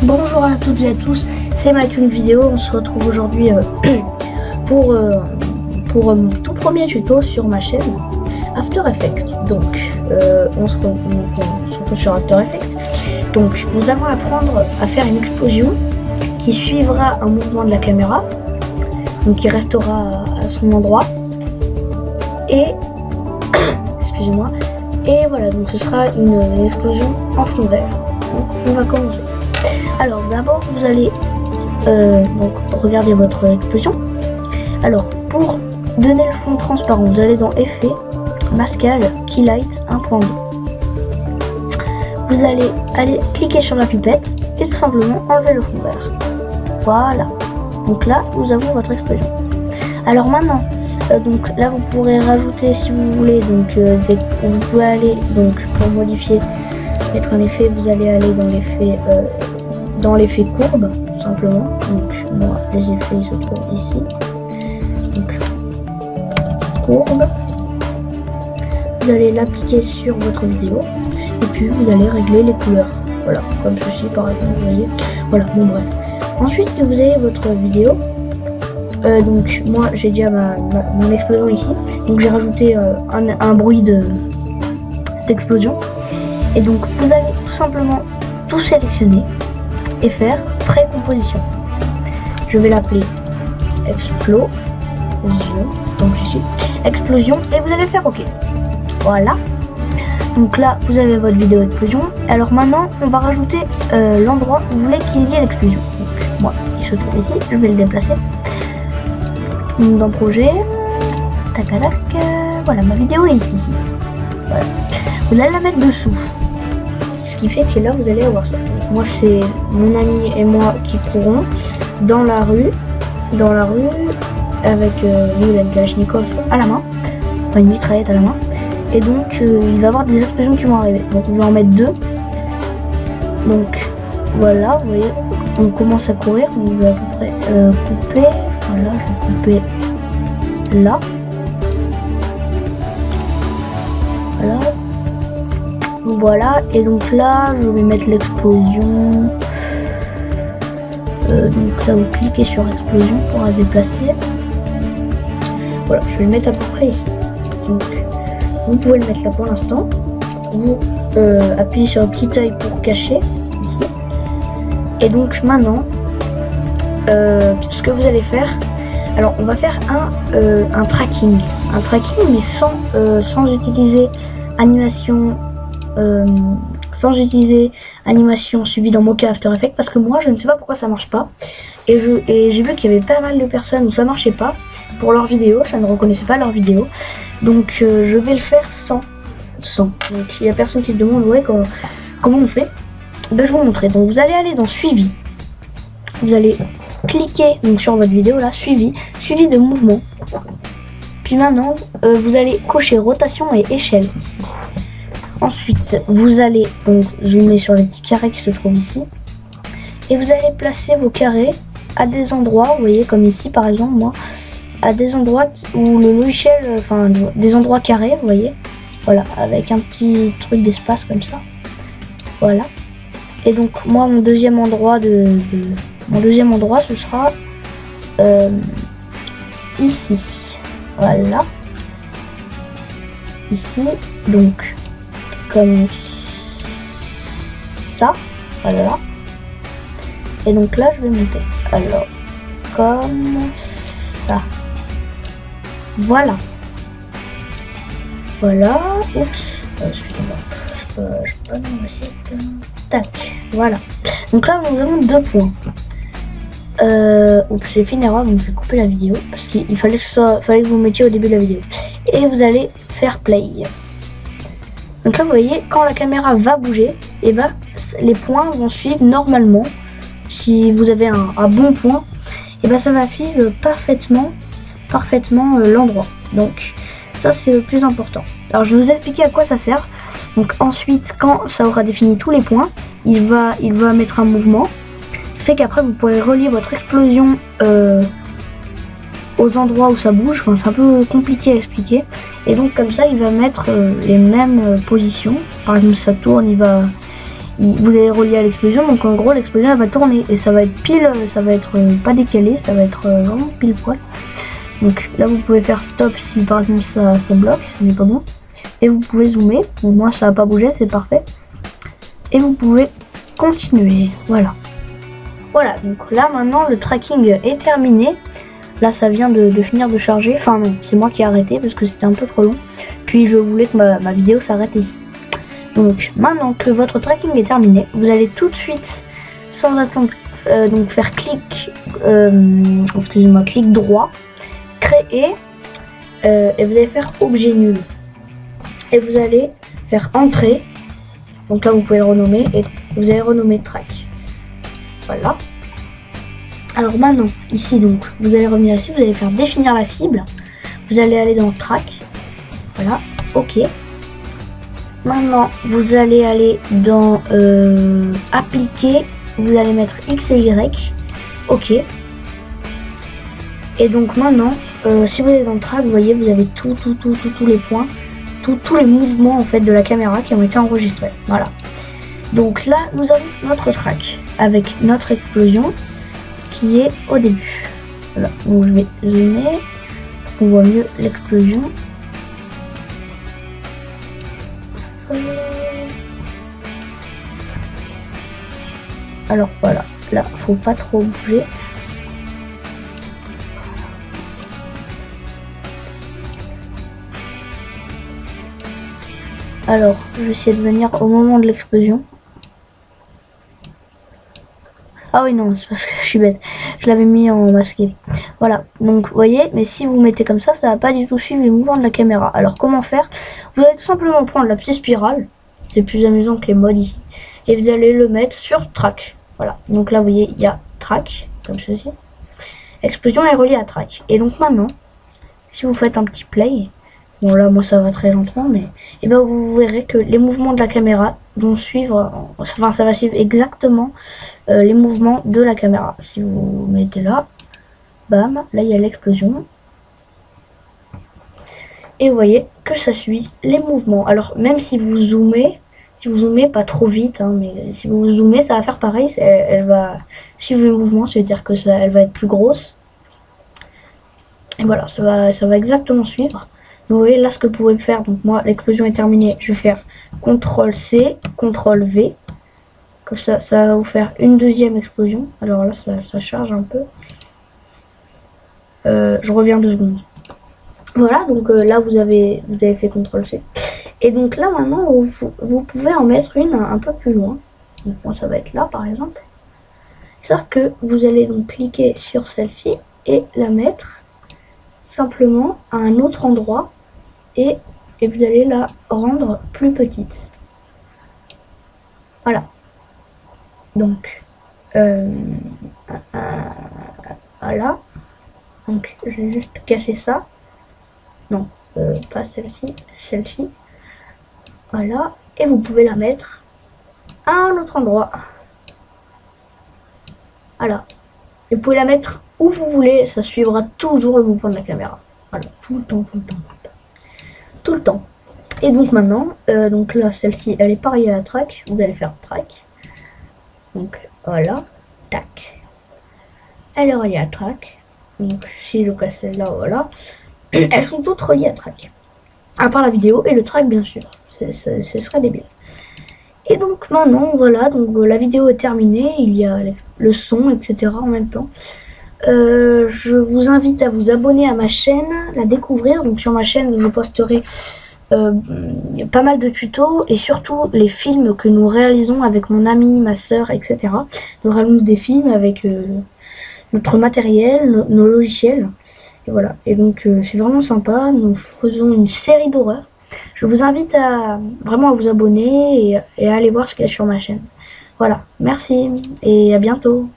Bonjour à toutes et à tous, c'est Mathieu, une vidéo. On se retrouve aujourd'hui pour mon tout premier tuto sur ma chaîne After Effects. Donc on se retrouve sur After Effects. Donc nous allons apprendre à faire une explosion qui suivra un mouvement de la caméra, donc qui restera à son endroit, et excusez-moi, et voilà, donc ce sera une explosion en fond vert. Donc on va commencer. Alors d'abord vous allez donc regarder votre explosion. Alors pour donner le fond transparent, vous allez dans Effet, Masquage, Keylight 1.2. Vous allez aller cliquer sur la pipette et tout simplement enlever le fond vert. Voilà. Donc là nous avons votre explosion. Alors maintenant, donc là vous pourrez rajouter si vous voulez, donc vous pouvez aller donc pour modifier, mettre un effet, vous allez aller dans l'effet courbe tout simplement. Donc moi les effets ils se trouvent ici. Donc courbe. Vous allez l'appliquer sur votre vidéo et puis vous allez régler les couleurs. Voilà, comme ceci par exemple, vous voyez. Voilà, bon bref. Ensuite vous avez votre vidéo. Donc moi j'ai déjà mon explosion ici. Donc j'ai rajouté un bruit d'explosion. Et donc vous allez tout simplement tout sélectionner et faire pré-composition. Je vais l'appeler explosion, donc ici explosion, et vous allez faire OK. Voilà. Donc là vous avez votre vidéo explosion. Alors maintenant on va rajouter l'endroit où vous voulez qu'il y ait l'explosion. Donc moi il se trouve ici, je vais le déplacer. Donc dans projet, tac tac, voilà, ma vidéo est ici. Voilà. Vous allez la mettre dessous. Ce qui fait que là vous allez avoir ça. Moi c'est mon ami et moi qui courons dans la rue avec lui la Kalachnikov à la main, enfin une mitraillette à la main, et donc il va y avoir des explosions qui vont arriver. Donc je vais en mettre deux. Donc voilà, vous voyez, on commence à courir. Donc je vais à peu près couper. Voilà, je vais couper là. Voilà. Voilà, et donc là je vais mettre l'explosion. Donc là vous cliquez sur explosion pour la déplacer. Voilà, je vais le mettre à peu près ici. Donc vous pouvez le mettre là pour l'instant. Vous appuyez sur le petit œil pour cacher ici. Et donc maintenant ce que vous allez faire, alors on va faire un tracking mais sans utiliser animation. Sans utiliser animation suivie dans Mocha After Effects, parce que moi je ne sais pas pourquoi ça marche pas, et j'ai vu qu'il y avait pas mal de personnes où ça marchait pas pour leurs vidéos, ça ne reconnaissait pas leurs vidéos, donc je vais le faire sans. Donc il y a personne qui se demande ouais, comment on fait. Ben, je vais vous montrer. Donc vous allez aller dans suivi, vous allez cliquer donc sur votre vidéo là, suivi de mouvement, puis maintenant vous allez cocher rotation et échelle ici. Ensuite, vous allez donc zoomer sur les petits carrés qui se trouvent ici. Et vous allez placer vos carrés à des endroits, vous voyez, comme ici par exemple, moi, à des endroits où le logiciel, enfin des endroits carrés, vous voyez. Voilà, avec un petit truc d'espace comme ça. Voilà. Et donc moi, mon deuxième endroit ce sera ici. Voilà. Ici, donc comme ça, voilà. Et donc là je vais monter, alors comme ça, voilà. Oups, excusez-moi, je peux pas dans l'assiette. Tac, voilà. Donc là nous avons 2 points. Oups, j'ai fait une erreur, donc je vais couper la vidéo parce qu'il fallait que vous mettiez au début de la vidéo. Et vous allez faire play. Donc là vous voyez, quand la caméra va bouger, et ben les points vont suivre normalement. Si vous avez un bon point, et ben ça va suivre parfaitement l'endroit. Donc ça c'est le plus important. Alors je vais vous expliquer à quoi ça sert. Donc ensuite, quand ça aura défini tous les points, il va mettre un mouvement. Ça fait qu'après vous pourrez relier votre explosion aux endroits où ça bouge. Enfin c'est un peu compliqué à expliquer. Et donc comme ça il va mettre les mêmes positions. Par exemple ça tourne, il va vous allez relier à l'explosion, donc en gros l'explosion elle va tourner et ça va être pile, ça va être pas décalé, ça va être vraiment pile poil. Donc là vous pouvez faire stop si par exemple ça bloque, ce n'est pas bon. Et vous pouvez zoomer, donc moi ça n'a pas bougé, c'est parfait. Et vous pouvez continuer, voilà. Voilà, donc là maintenant le tracking est terminé. Là ça vient de finir de charger, enfin non, c'est moi qui ai arrêté parce que c'était un peu trop long. Puis je voulais que ma vidéo s'arrête ici. Donc maintenant que votre tracking est terminé, vous allez tout de suite, sans attendre, donc faire clic, excusez-moi, clic droit, créer, et vous allez faire objet nul. Et vous allez faire entrée, donc là vous pouvez le renommer, et vous allez renommer track. Voilà. Alors maintenant, ici donc, vous allez revenir ici, vous allez faire définir la cible, vous allez aller dans track, voilà, ok. Maintenant, vous allez aller dans appliquer, vous allez mettre X et Y, ok. Et donc maintenant, si vous êtes dans le track, vous voyez, vous avez tous les points, tous les mouvements en fait de la caméra qui ont été enregistrés, voilà. Donc là, nous avons notre track avec notre explosion qui est au début. Voilà, donc je vais zoomer, on voit mieux l'explosion. Alors voilà, là faut pas trop bouger. Alors je vais essayer de venir au moment de l'explosion. Ah oui non, c'est parce que je suis bête, je l'avais mis en masqué. Voilà, donc vous voyez, mais si vous mettez comme ça va pas du tout suivre les mouvements de la caméra. Alors comment faire? Vous allez tout simplement prendre la petite spirale, c'est plus amusant que les modes ici, et vous allez le mettre sur track. Voilà, donc là vous voyez il y a track, comme ceci. Explosion est reliée à track. Et donc maintenant, si vous faites un petit play, bon là moi ça va très lentement, mais et ben vous verrez que les mouvements de la caméra vont suivre, enfin ça va suivre exactement les mouvements de la caméra. Si vous mettez là, bam, là il y a l'explosion. Et vous voyez que ça suit les mouvements. Alors même si vous zoomez pas trop vite, hein, mais si vous zoomez ça va faire pareil, elle va suivre les mouvements, c'est-à-dire que elle va être plus grosse. Et voilà, ça va exactement suivre. Donc vous voyez là ce que vous pouvez faire, donc moi l'explosion est terminée, je vais faire CTRL C, CTRL V. Comme ça va vous faire une deuxième explosion. Alors là ça charge un peu. Je reviens 2 secondes. Voilà, donc là vous avez fait CTRL C. Et donc là maintenant vous pouvez en mettre une un peu plus loin. Donc moi ça va être là par exemple. Sauf que vous allez donc cliquer sur celle-ci et la mettre simplement à un autre endroit et vous allez la rendre plus petite. Voilà. Donc voilà. Donc je vais juste casser ça. Non, pas celle-ci, celle-ci. Voilà. Et vous pouvez la mettre à un autre endroit. Voilà. Et vous pouvez la mettre où vous voulez, ça suivra toujours le mouvement de la caméra. Voilà, tout le temps. Tout le temps. Et donc maintenant, donc là, celle-ci, elle est pareille à la track. Vous allez faire track. Donc voilà, tac. Elle est reliée à track. Donc si je casse celle-là, voilà. Elles sont toutes reliées à track. À part la vidéo et le track, bien sûr. Ce serait débile. Et donc maintenant, voilà, donc la vidéo est terminée. Il y a le son, etc. en même temps. Je vous invite à vous abonner à ma chaîne, la découvrir. Donc sur ma chaîne, je posterai pas mal de tutos et surtout les films que nous réalisons avec mon ami, ma soeur, etc. Nous réalisons des films avec notre matériel, nos logiciels. Et voilà. Et donc c'est vraiment sympa. Nous faisons une série d'horreur. Je vous invite vraiment à vous abonner et à aller voir ce qu'il y a sur ma chaîne. Voilà. Merci et à bientôt.